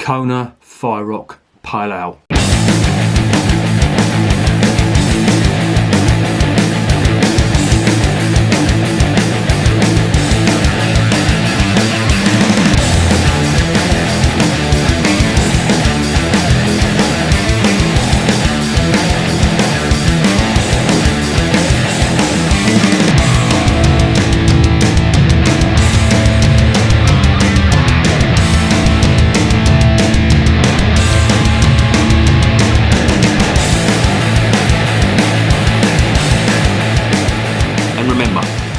Kona Fire Rock Pale Ale.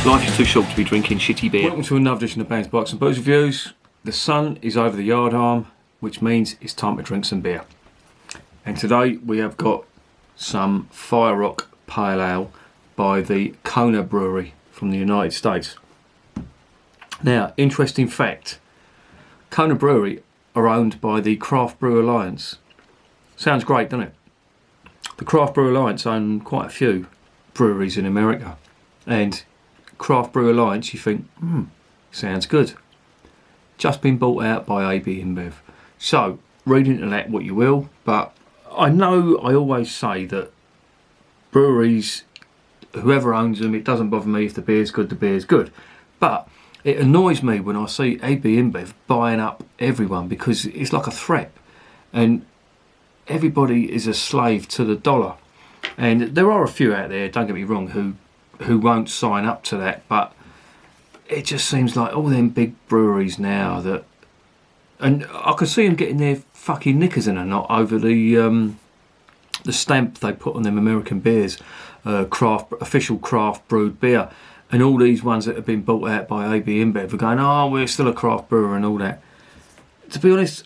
Life is too short to be drinking shitty beer. Welcome to another edition of Bangs, Bikes and Booze Reviews. The sun is over the yard arm, which means it's time to drink some beer. And today we have got some Fire Rock Pale Ale by the Kona Brewery from the United States. Now, interesting fact, Kona Brewery are owned by the Craft Brew Alliance. Sounds great, doesn't it? The Craft Brew Alliance own quite a few breweries in America, and Craft Brew Alliance, you think, sounds good. Just been bought out by AB InBev. So, read into that what you will, but I know I always say that breweries, whoever owns them, it doesn't bother me if the beer's good, the beer's good. But it annoys me when I see AB InBev buying up everyone, because it's like a threat. And everybody is a slave to the dollar. And there are a few out there, don't get me wrong, who won't sign up to that, but it just seems like all them big breweries now that, and I can see them getting their fucking knickers in a knot over the stamp they put on them American beers, official craft brewed beer, and all these ones that have been bought out by AB InBev are going, oh, we're still a craft brewer and all that. To be honest,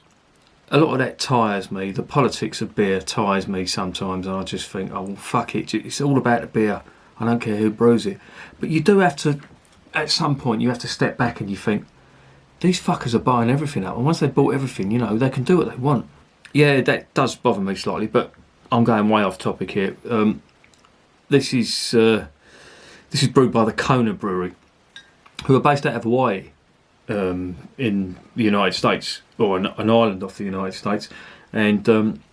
a lot of that tires me. The politics of beer tires me sometimes, and I just think, oh, well, fuck it, it's all about the beer. I don't care who brews it. But you do have to, at some point, you have to step back and you think, these fuckers are buying everything up. And once they've bought everything, you know, they can do what they want. Yeah, that does bother me slightly, but I'm going way off topic here. This is brewed by the Kona Brewery, who are based out of Hawaii, in the United States, or an island off the United States. And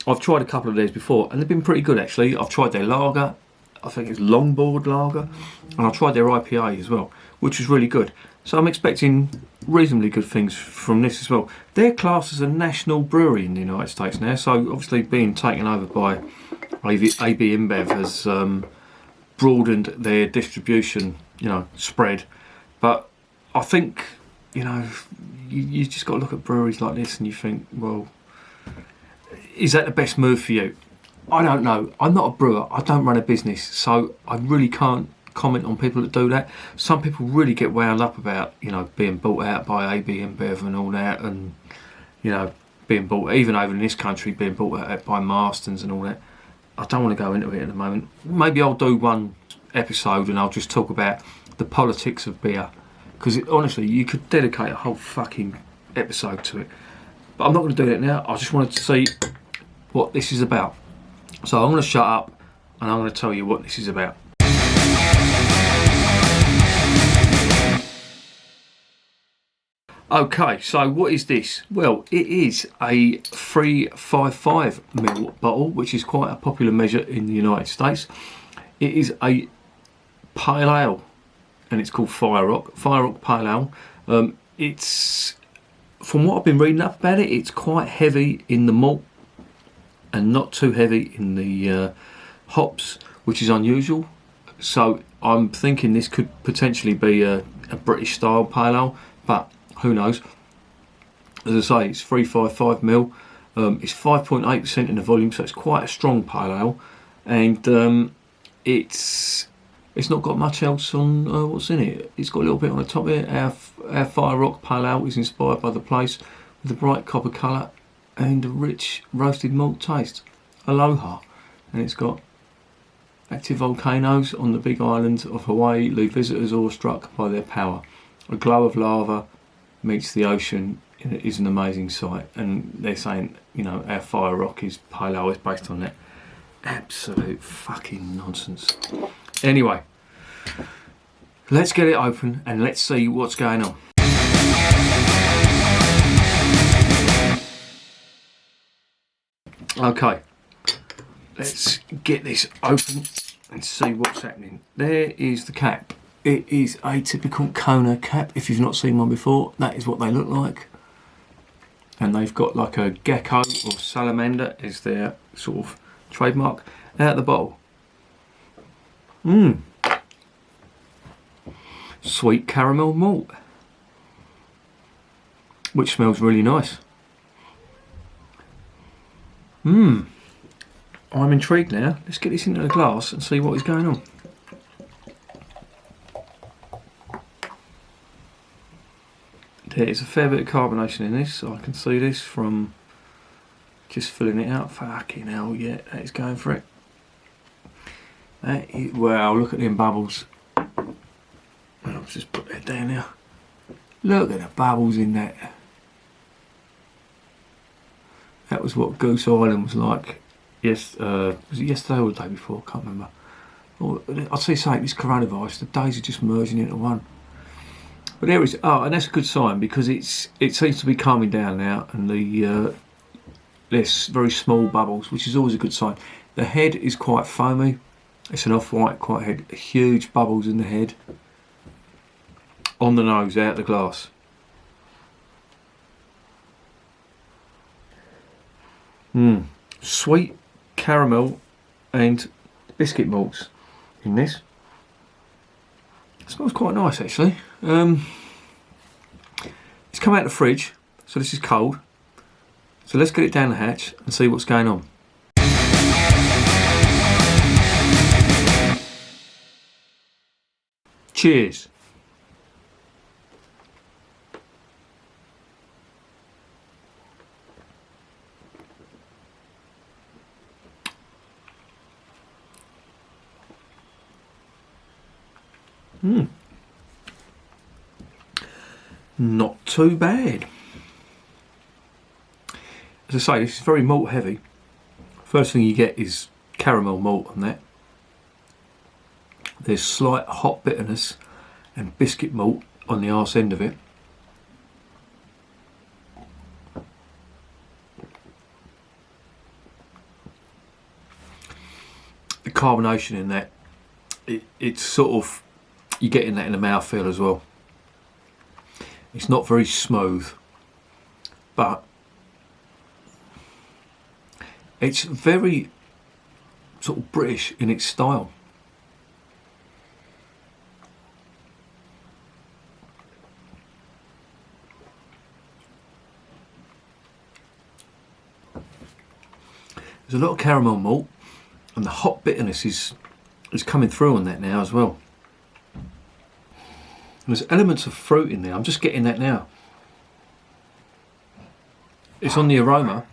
I've tried a couple of theirs before, and they've been pretty good, actually. I've tried their lager. I think it's Longboard Lager, and I tried their IPA as well, which was really good. So I'm expecting reasonably good things from this as well. They're classed as a national brewery in the United States now, so obviously being taken over by AB InBev has broadened their distribution, spread. But I think, you just got to look at breweries like this and you think, well, is that the best move for you? I don't know. I'm not a brewer. I don't run a business, so I really can't comment on people that do that. Some people really get wound up about, being bought out by AB InBev and all that, and being bought, even over in this country, being bought out by Marston's and all that. I don't want to go into it at the moment. Maybe I'll do one episode and I'll just talk about the politics of beer, because honestly, you could dedicate a whole fucking episode to it. But I'm not going to do that now. I just wanted to see what this is about. So I'm going to shut up and I'm going to tell you what this is about. Okay, so what is this? Well, it is a 355ml bottle, which is quite a popular measure in the United States. It is a pale ale, and it's called Fire Rock Pale Ale. It's, from what I've been reading up about it, it's quite heavy in the malt and not too heavy in the hops, which is unusual. So I'm thinking this could potentially be a British style pale ale, but who knows. As I say, it's 355ml. It's 5.8% in the volume, so it's quite a strong pale ale, and it's not got much else on what's in it. It's got a little bit on the top here. Our Fire Rock Pale Ale is inspired by the place, with a bright copper colour and a rich roasted malt taste. Aloha. And it's got active volcanoes on the big island of Hawaii leave visitors awestruck by their power. A glow of lava meets the ocean is an amazing sight. And they're saying, our Fire Rock is pale ale is based on that. Absolute fucking nonsense. Anyway, let's get it open and let's see what's going on. Okay, let's get this open and see what's happening. There is the cap. It is a typical Kona cap. If you've not seen one before, that is what they look like. And they've got like a gecko or salamander as their sort of trademark out the bottle. Sweet caramel malt, which smells really nice. I'm intrigued now. Let's get this into a glass and see what is going on. There is a fair bit of carbonation in this. I can see this from just filling it out. Fucking hell, yeah, that is going for it. Wow, look at them bubbles. I'll just put that down there. Look at the bubbles in that. That was what Goose Island was like. Yes, was it yesterday or the day before? I can't remember. I'd say this coronavirus, the days are just merging into one. But there is, and that's a good sign because it seems to be calming down now, and there's very small bubbles, which is always a good sign. The head is quite foamy. It's an off-white quite head, huge bubbles in the head. On the nose, out the glass. Sweet caramel and biscuit malts in this. It smells quite nice actually. It's come out of the fridge, so this is cold. So let's get it down the hatch and see what's going on. Cheers. Not too bad. As I say, this is very malt heavy. First thing you get is caramel malt on that. There's slight hot bitterness and biscuit malt on the arse end of it. The carbonation in that, it's sort of, you're getting that in the mouthfeel as well. It's not very smooth, but it's very sort of British in its style. There's a lot of caramel malt, and the hot bitterness is coming through on that now as well. There's elements of fruit in there. I'm just getting that now. It's on the aroma,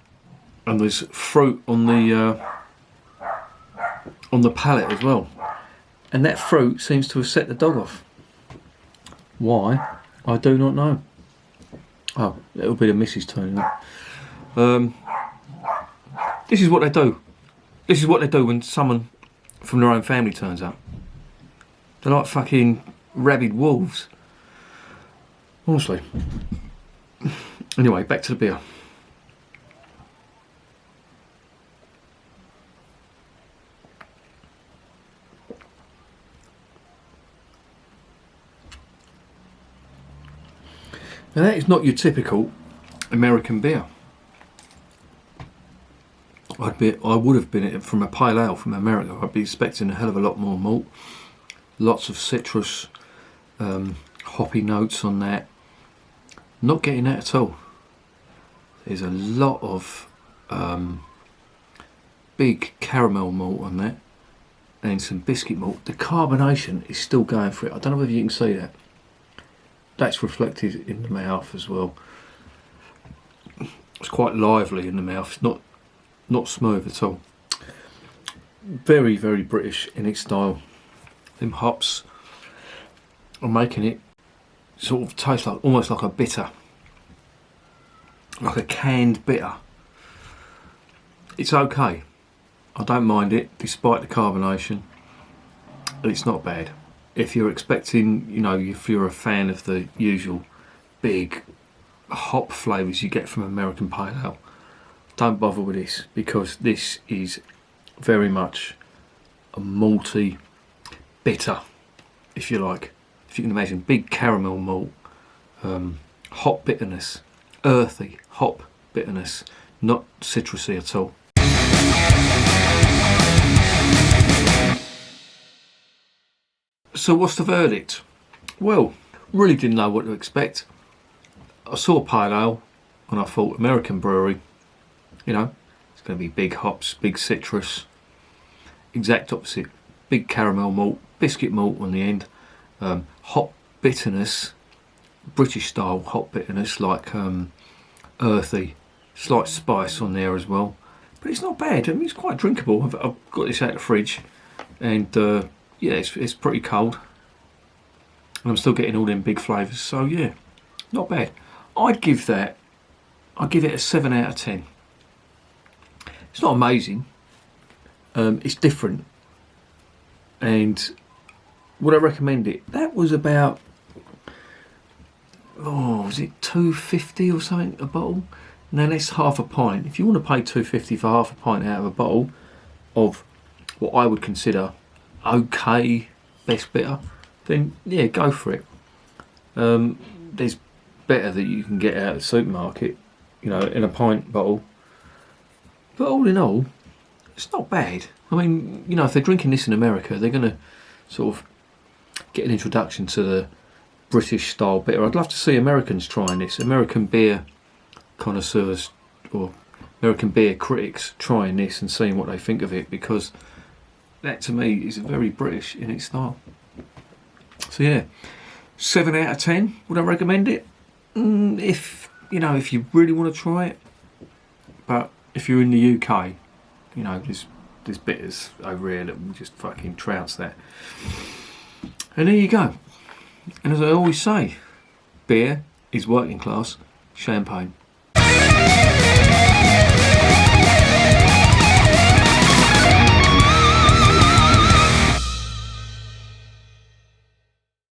and there's fruit on the palate as well. And that fruit seems to have set the dog off. Why? I do not know. Oh, it'll be the missus turning up. This is what they do. This is what they do when someone from their own family turns up. They're like fucking rabid wolves. Honestly. Anyway, back to the beer. Now that is not your typical American beer. I would have been from a pale ale from America. I'd be expecting a hell of a lot more malt, lots of citrus, hoppy notes on that. Not getting that at all. There's a lot of big caramel malt on that, and some biscuit malt. The carbonation is still going for it. I don't know whether you can see that. That's reflected in the mouth as well. It's quite lively in the mouth. It's not smooth at all. Very, very British in its style. Them hops are making it sort of taste like almost like a bitter, like a canned bitter. It's okay. I don't mind it, despite the carbonation. It's not bad. If you're expecting, if you're a fan of the usual big hop flavours you get from American pale ale, don't bother with this, because this is very much a malty, bitter, if you like. If you can imagine, big caramel malt, hop bitterness, earthy hop bitterness, not citrusy at all. So what's the verdict? Well, really didn't know what to expect. I saw pale ale and I thought American brewery, you know, it's going to be big hops, big citrus. Exact opposite, big caramel malt, biscuit malt on the end, hop bitterness, British style hop bitterness, like earthy, slight spice on there as well. But it's not bad. I mean, it's quite drinkable. I've got this out of the fridge, and yeah, it's pretty cold, and I'm still getting all them big flavours. So yeah, not bad. I'd give it a 7 out of 10. It's not amazing. It's different, and would I recommend it? That was about, was it $2.50 or something a bottle? Now that's half a pint. If you want to pay $2.50 for half a pint out of a bottle of what I would consider okay best bitter, then yeah, go for it. There's better that you can get out of the supermarket, you know, in a pint bottle. But all in all, it's not bad. I mean, you know, if they're drinking this in America, they're going to sort of get an introduction to the British style bitter. I'd love to see Americans trying this, American beer connoisseurs or American beer critics trying this and seeing what they think of it, because that to me is very British in its style. So yeah, 7 out of 10. Would I recommend it? If you really want to try it. But if you're in the UK, you know, there's bitters over here that will just fucking trounce that. And there you go. And as I always say, beer is working class champagne.